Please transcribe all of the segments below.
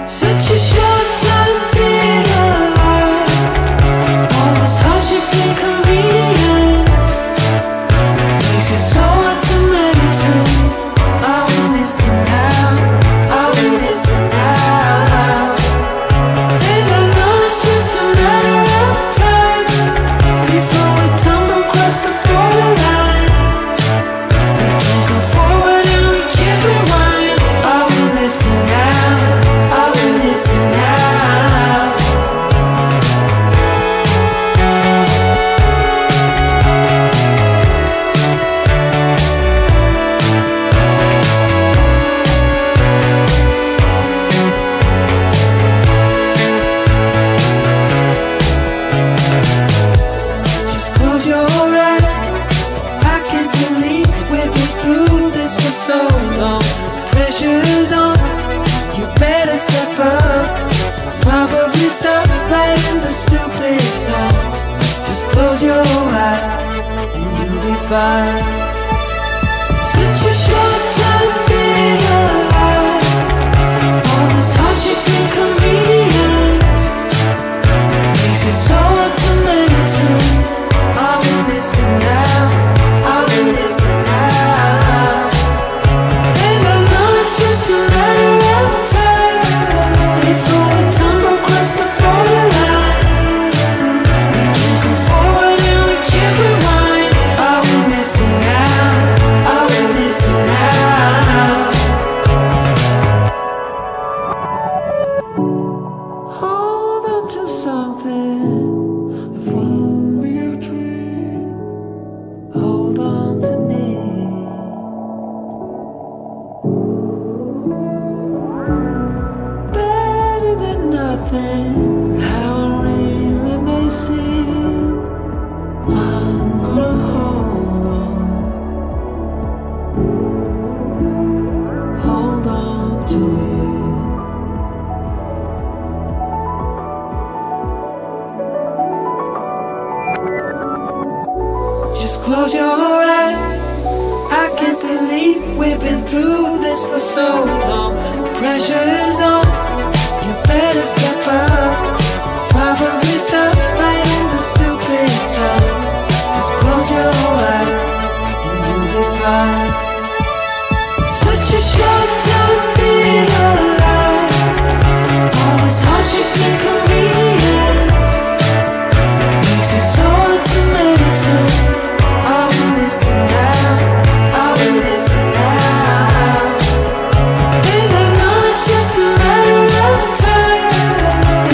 Such a short time being alive. All this hardship and inconvenience makes it so hard to meditate. I will listen now, I will listen now. And I know it's just a matter of time before we tumble across the borderline. We can't go forward and we can't rewind. I will listen now, I will listen now. Just close your eyes. I can't believe we've been through this for so long. Pressure's on, you better step up. Probably stop playing the stupid song. Just close your eyes and you'll be fine. Such a short time being alive. All this hardship and inconvenience makes it so hard to meditate. I will listen now, I will listen now. And I know it's just a matter of time before we tumble across the borderline. We can't go forward and we can't rewind. I will listen now, I will listen now. Hold on to something, if only a dream. Hold on to me. Better than nothing, how it really may seem. I'm gonna hold on to you. Just close your eyes. I can't believe we've been through this for so long. Pressure is on, you better step up. Probably stop writing the stupid song. Just close your eyes and you'll be fine. Such a short time being alive. All this hardship and inconvenience makes it so hard to meditate. I will listen now, I will listen now. And I know it's just a matter of time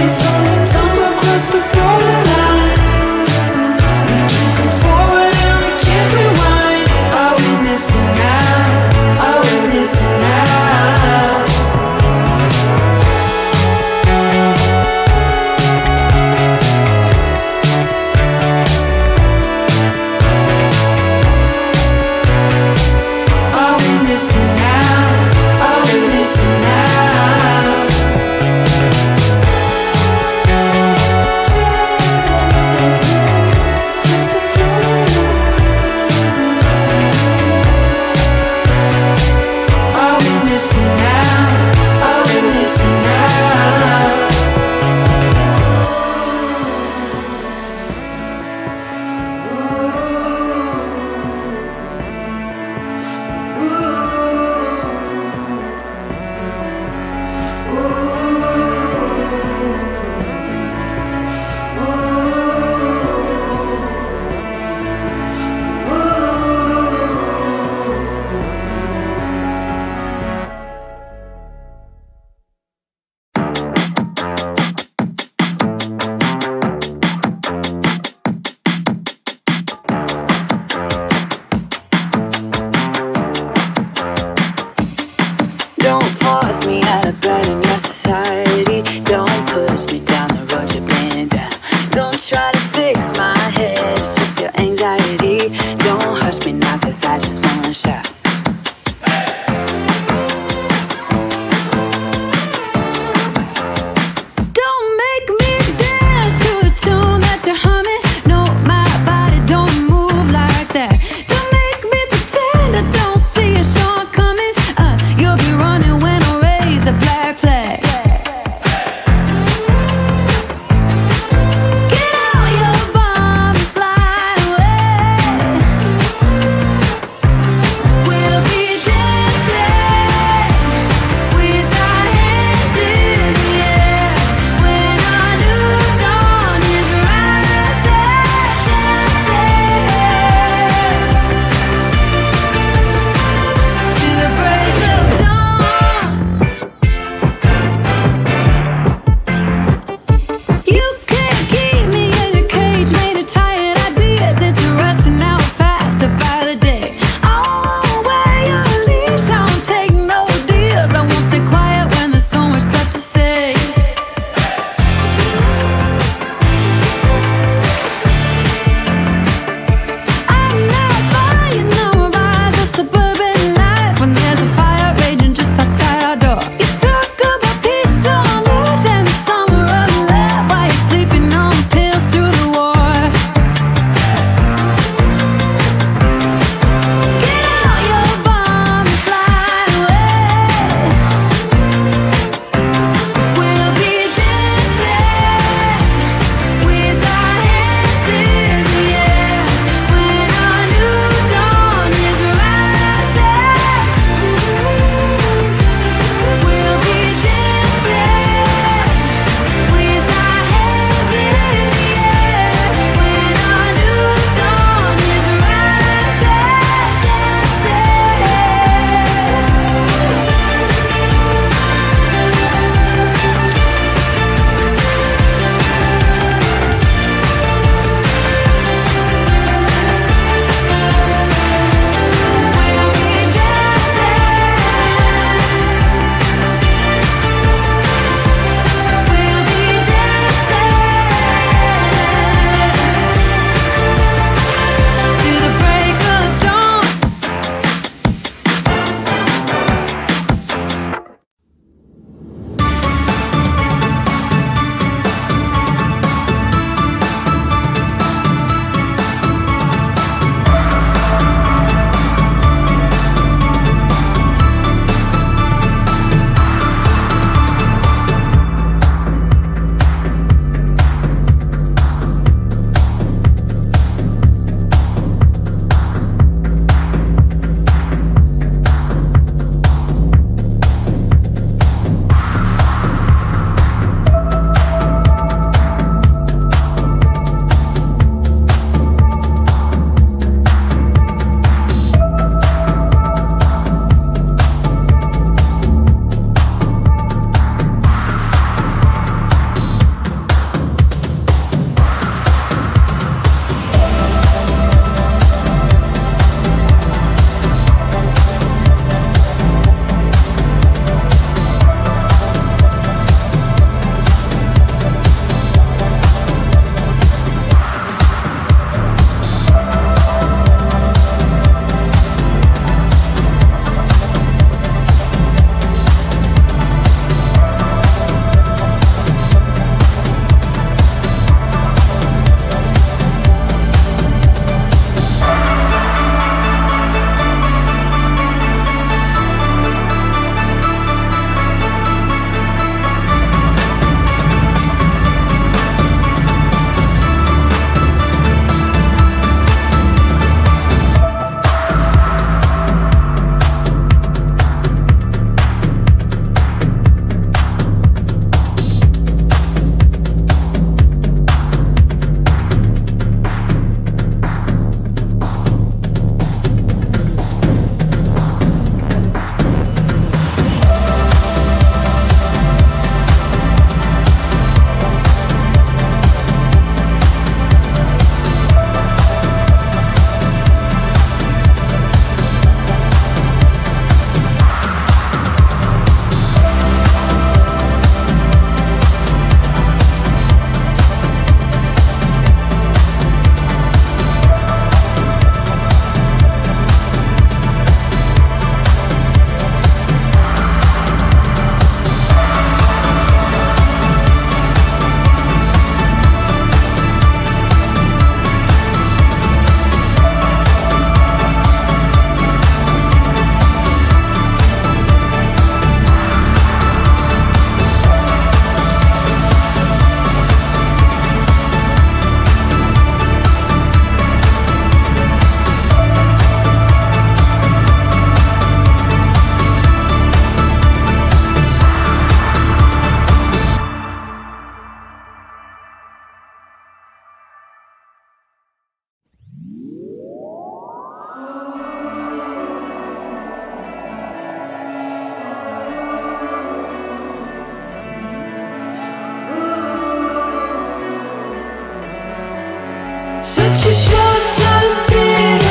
such a short time to be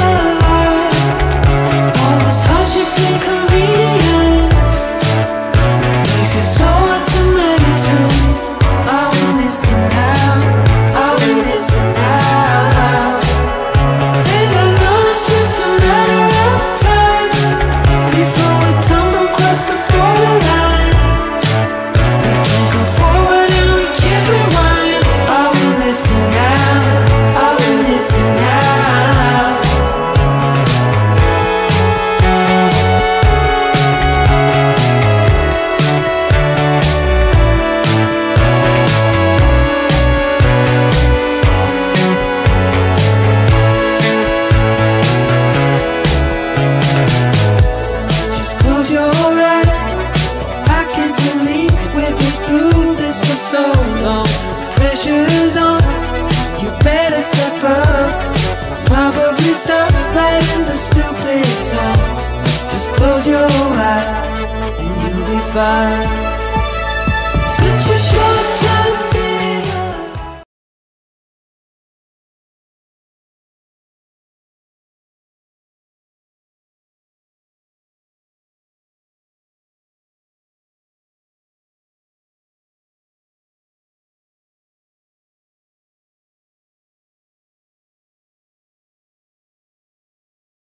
alive. All this hardship and convenience makes it so hard to make sense. Are we missing out? Are we missing out? And I know it's just a matter of time before we tumble across the borderline. We can't go forward and we can't rewind. Are we missing out? Are we missing out? Just close your eyes. I can't believe we've been through this for so long. Pressure's on. You better step up. Probably stop playing the stupid song. Just close your eyes and you'll be fine.